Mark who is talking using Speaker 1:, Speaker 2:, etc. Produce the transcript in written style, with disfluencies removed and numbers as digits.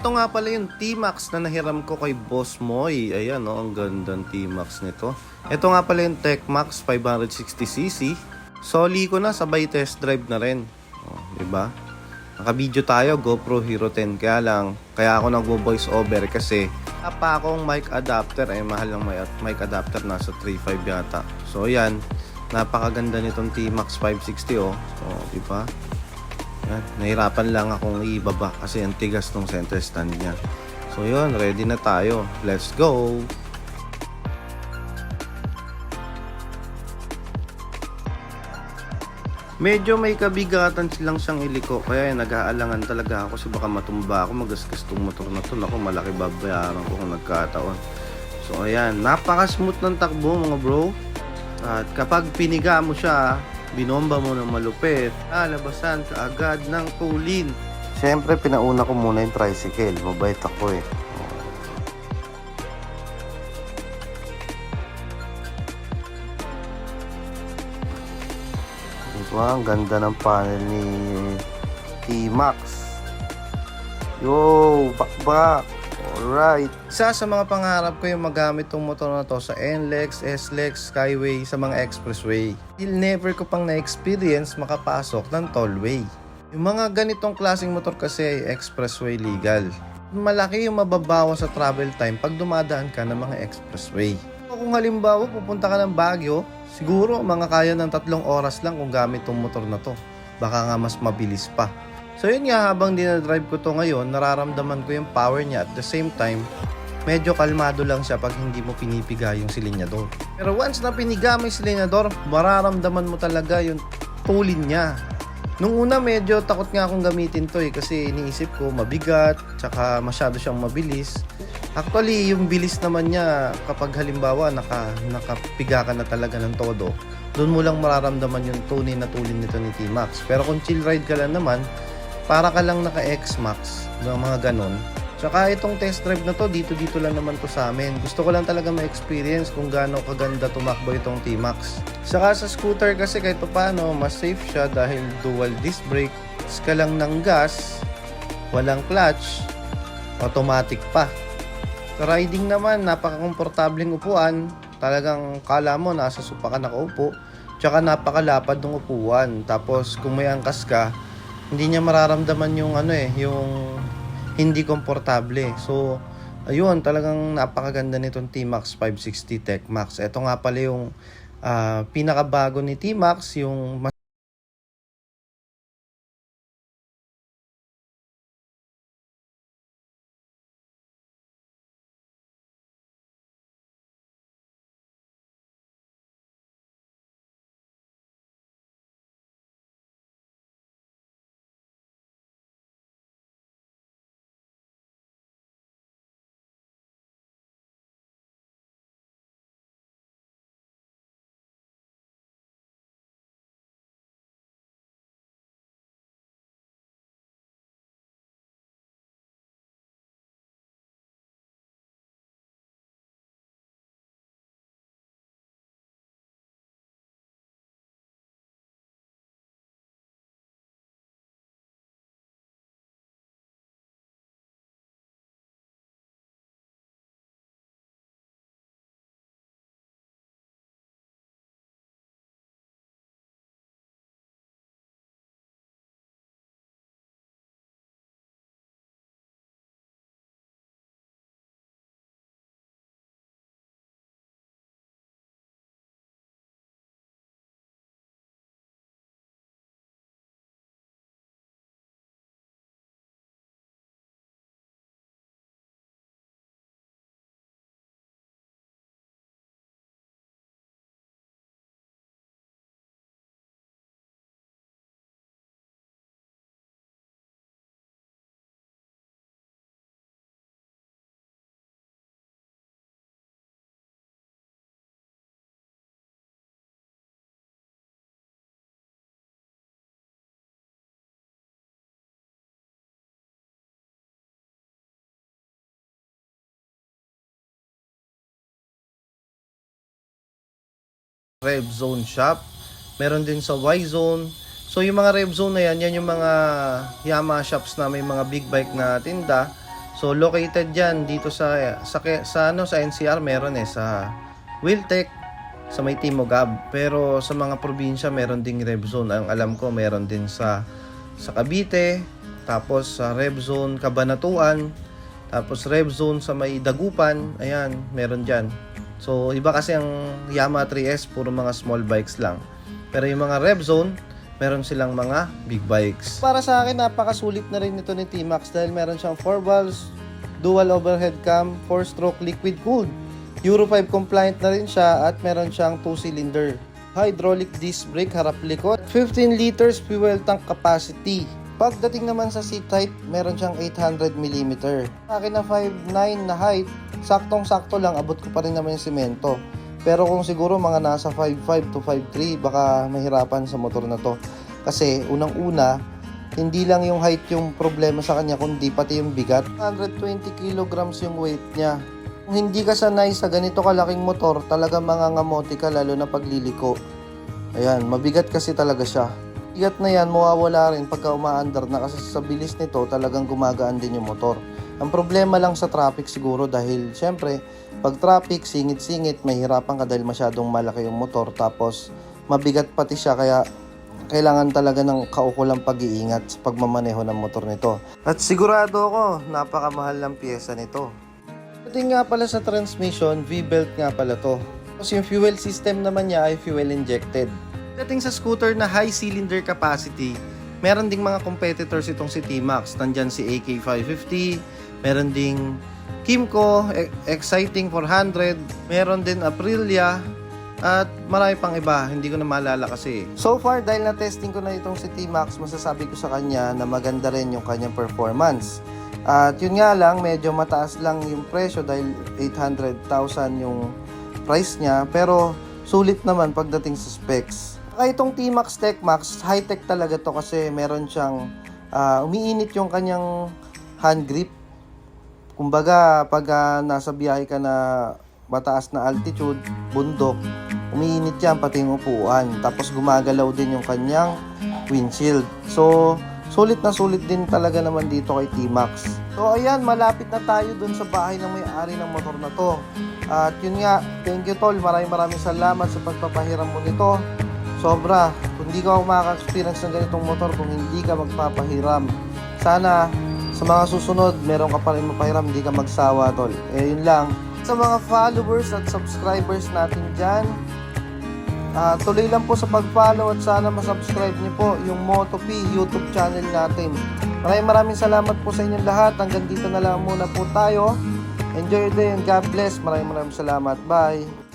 Speaker 1: ito nga pala yung T-Max na nahiram ko kay Boss Moy. Ayan, oh, ang gandang T-Max nito. Ito nga pala yung Tecmax 560cc. Soli ko na, sabay test drive na rin. Oh, diba? Naka-video tayo, GoPro Hero 10. Kaya ako nagvo-voice over kasi pa akong mic adapter. Mahal ng mic adapter, nasa 3.5 yata. So, ayan. Napakaganda nitong T-Max 560, oh. So, diba? Yan. Nahirapan lang akong ibaba kasi ang tigas ng center stand niya. So yun, ready na tayo. Let's go! Medyo may kabigatan silang siyang iliko, kaya nag-aalangan talaga ako kasi baka matumba ako, magasgas tong motor na to. Ako, malaki babayaran ko kung nagkataon. So ayan, napaka-smooth ng takbo mga bro. At kapag piniga mo siya, binomba mo ng malupit, labasan ka agad ng tulin. Siyempre, pinauna ko muna yung tricycle. Mabait ako eh. Diba? Ang ganda ng panel ni T-Max. Yo! Bakbak! Alright. Isa sa mga pangarap ko yung magamit tong motor na to sa NLEX, SLEX, Skyway, sa mga expressway. Till never ko pang na-experience makapasok ng tollway. Yung mga ganitong klaseng motor kasi ay expressway legal. Malaki yung mababawa sa travel time pag dumadaan ka ng mga expressway. Kung halimbawa pupunta ka ng Baguio, siguro mga kaya ng 3 oras lang kung gamit tong motor na to. Baka nga mas mabilis pa. So yun nga, habang dinadrive ko to ngayon, nararamdaman ko yung power niya. At the same time, medyo kalmado lang siya pag hindi mo pinipiga yung silinyador. Pero once na piniga mo yung silinyador, mararamdaman mo talaga yung tulin niya. Nung una, medyo takot nga akong gamitin to eh, kasi iniisip ko mabigat, tsaka masyado siyang mabilis. Actually, yung bilis naman niya kapag halimbawa nakapiga ka na talaga ng todo, doon mo lang mararamdaman yung tulin nito ni T-Max. Pero kung chill ride ka lang naman, para ka lang naka-X-Max, mga ganon. Tsaka itong test drive na to, dito lang naman to sa amin. Gusto ko lang talaga ma-experience kung gaano kaganda tumakbo itong T-Max. Saka sa scooter kasi kahit paano, mas safe siya dahil dual disc brake, ka lang ng gas, walang clutch, automatic pa. Sa riding naman, napaka-komportableng upuan. Talagang kala mo nasa sopa ka nakaupo. Tsaka napakalapad ng upuan. Tapos kung may angkas ka, hindi niya mararamdaman yung yung hindi komportable. So, ayun, talagang napakaganda nitong T-Max 560 Tecmax. Ito nga pala yung pinakabago ni T-Max, yung Rev Zone shop. Meron din sa Y Zone. So yung mga Rev Zone na yan yung mga Yamaha shops na may mga big bike na tinda. So located yan dito sa NCR, meron sa Wiltec, sa may Timogab. Pero sa mga probinsya meron ding rev zone. Ang alam ko meron din sa Cavite, tapos sa rev zone Cabanatuan, tapos rev zone sa may Dagupan. Ayan, meron dyan. So iba kasi ang Yamaha 3S, puro mga small bikes lang. Pero yung mga rev zone, meron silang mga big bikes. Para sa akin, napakasulit na rin ito ni T-Max dahil meron siyang 4 valves, dual overhead cam, 4-stroke liquid cooled. Euro 5 compliant na rin siya at meron siyang 2-cylinder. Hydraulic disc brake harap likod. 15 liters fuel tank capacity. Pagdating naman sa seat height, meron siyang 800mm. Sa akin na 5'9 na height, saktong-sakto lang, abot ko pa rin naman yung semento. Pero kung siguro mga nasa 5'5 to 5'3, baka mahirapan sa motor na to. Kasi unang-una, hindi lang yung height yung problema sa kanya, kundi pati yung bigat. 120 kilograms yung weight niya. Kung hindi ka sanay sa ganito kalaking motor, talaga mangangamote ka, lalo na pagliliko. Ayan, mabigat kasi talaga siya. Bigat na yan, mawawala rin pagka umaandar na, kasi sa bilis nito talagang gumagaan din yung motor. Ang problema lang sa traffic siguro dahil syempre pag traffic, singit-singit, mahirapan ka dahil masyadong malaki yung motor, tapos mabigat pati siya, kaya kailangan talaga ng kaukulang pag-iingat sa pagmamaneho ng motor nito. At sigurado ako, napakamahal ng pyesa nito. Pati nga pala sa transmission, V-belt nga pala to. Tapos yung fuel system naman niya ay fuel injected. Dating sa scooter na high cylinder capacity, meron ding mga competitors itong si T-Max. Nandyan si AK550, meron ding Kymco, Exciting 400, meron din Aprilia, at marami pang iba, hindi ko na maalala kasi. So far, dahil na-testing ko na itong si T-Max, masasabi ko sa kanya na maganda rin yung kanyang performance. At yun nga lang, medyo mataas lang yung presyo dahil 800,000 yung price niya, pero sulit naman pagdating sa specs. Kaya itong T-Max TechMax, high-tech talaga to kasi meron siyang umiinit yung kanyang hand grip. Kumbaga, pag nasa biyahe ka na mataas na altitude, bundok, umiinit yan pati yung upuan. Tapos gumagalaw din yung kanyang windshield. So, sulit na sulit din talaga naman dito kay T-Max. So, ayan, malapit na tayo dun sa bahay ng may-ari ng motor na to. At yun nga, thank you tol, maraming salamat sa pagpapahiram mo nito. Sobra, kung hindi ka makaka-experience ng ganitong motor kung hindi ka magpapahiram. Sana sa mga susunod, meron ka pa rin mapahiram, hindi ka magsawa tol. Yun lang. Sa mga followers at subscribers natin dyan, tuloy lang po sa pag-follow at sana masubscribe niyo po yung Moto P YouTube channel natin. Maraming salamat po sa inyong lahat. Hanggang dito na lang muna po tayo. Enjoy your day and God bless. Maraming salamat. Bye.